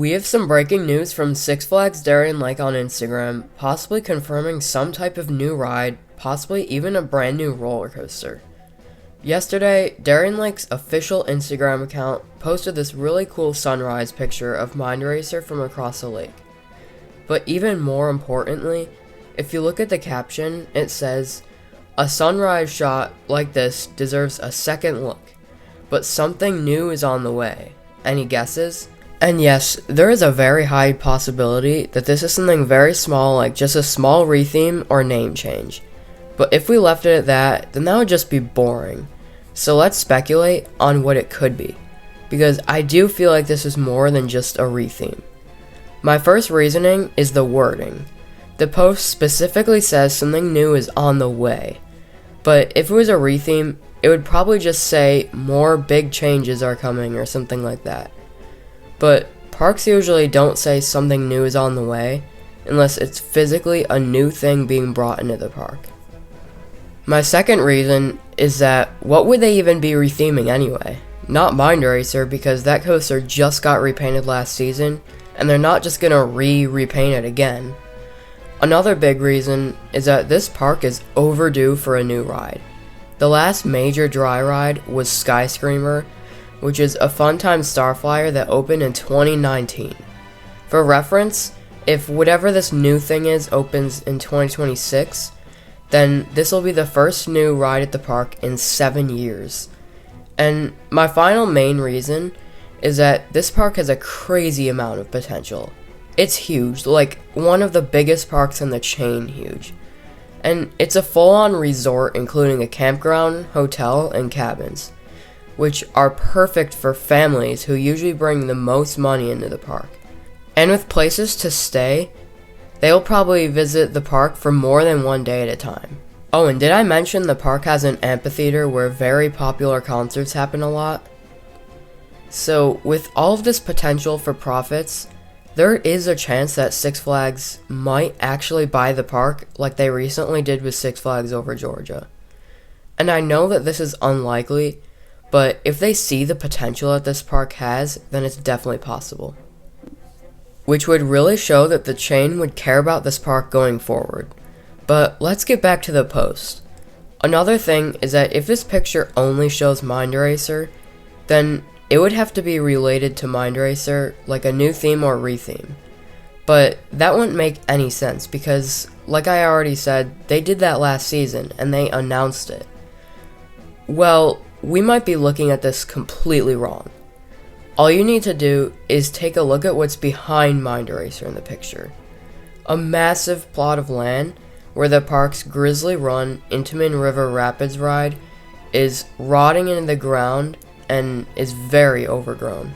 We have some breaking news from Six Flags Darien Lake on Instagram, possibly confirming some type of new ride, possibly even a brand new roller coaster. Yesterday, Darien Lake's official Instagram account posted this really cool sunrise picture of Mind Racer from across the lake. But even more importantly, if you look at the caption, it says, "A sunrise shot like this deserves a second look, but something new is on the way." Any guesses? And yes, there is a very high possibility that this is something very small, like just a small retheme or name change. But if we left it at that, then that would just be boring. So let's speculate on what it could be, because I do feel like this is more than just a retheme. My first reasoning is the wording. The post specifically says something new is on the way, but if it was a retheme, it would probably just say more big changes are coming or something like that. But parks usually don't say something new is on the way unless it's physically a new thing being brought into the park. My second reason is that what would they even be retheming anyway? Not Mind Racer, because that coaster just got repainted last season and they're not just gonna repaint it again. Another big reason is that this park is overdue for a new ride. The last major dry ride was Skyscreamer, which is a Funtime Starflyer that opened in 2019. For reference, if whatever this new thing is opens in 2026, then this will be the first new ride at the park in 7 years. And my final main reason is that this park has a crazy amount of potential. It's huge, like one of the biggest parks in the chain huge. And it's a full-on resort including a campground, hotel, and cabins, which are perfect for families who usually bring the most money into the park. And with places to stay, they'll probably visit the park for more than one day at a time. Oh, and did I mention the park has an amphitheater where very popular concerts happen a lot? So, with all of this potential for profits, there is a chance that Six Flags might actually buy the park like they recently did with Six Flags Over Georgia. And I know that this is unlikely, but if they see the potential that this park has, then it's definitely possible. Which would really show that the chain would care about this park going forward. But let's get back to the post. Another thing is that if this picture only shows Mind Racer, then it would have to be related to Mind Racer, like a new theme or retheme. But that wouldn't make any sense because, like I already said, they did that last season and they announced it. Well, we might be looking at this completely wrong. All you need to do is take a look at what's behind Mind Racer in the picture. A massive plot of land where the park's Grizzly Run Intamin River Rapids ride is rotting into the ground and is very overgrown.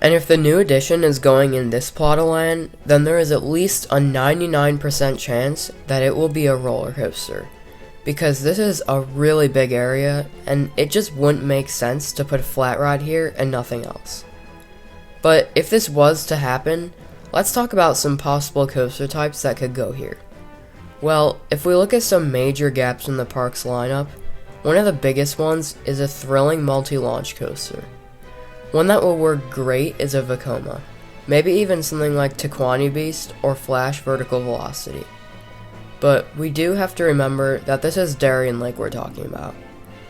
And if the new addition is going in this plot of land, then there is at least a 99% chance that it will be a roller coaster, because this is a really big area and it just wouldn't make sense to put a flat ride here and nothing else. But if this was to happen, let's talk about some possible coaster types that could go here. Well, if we look at some major gaps in the park's lineup, one of the biggest ones is a thrilling multi-launch coaster. One that will work great is a Vekoma, maybe even something like Taquani Beast or Flash Vertical Velocity. But we do have to remember that this is Darien Lake we're talking about,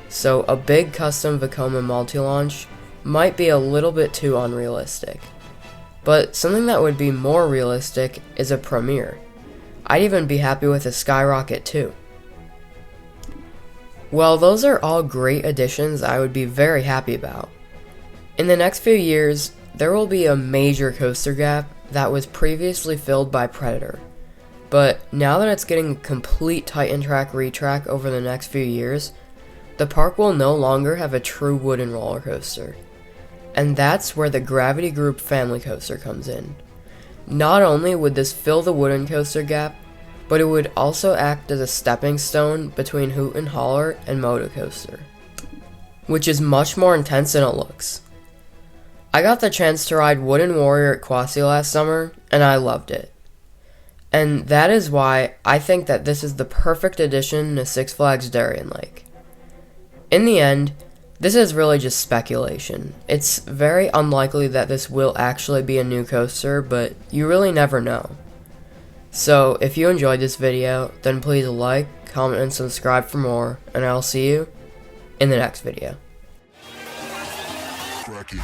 so a big custom Vekoma multi-launch might be a little bit too unrealistic. But something that would be more realistic is a Premier. I'd even be happy with a Skyrocket too. Well, those are all great additions I would be very happy about. In the next few years, there will be a major coaster gap that was previously filled by Predator. But now that it's getting a complete Titan Track retrack over the next few years, the park will no longer have a true wooden roller coaster. And that's where the Gravity Group Family Coaster comes in. Not only would this fill the wooden coaster gap, but it would also act as a stepping stone between Hoot and Holler and Moto Coaster, which is much more intense than it looks. I got the chance to ride Wooden Warrior at Quasi last summer, and I loved it. And that is why I think that this is the perfect addition to Six Flags Darien Lake. In the end, This is really just speculation. It's very unlikely that this will actually be a new coaster, but you really never know. So, if you enjoyed this video, then please like, comment, and subscribe for more, and I'll see you in the next video. Cracky.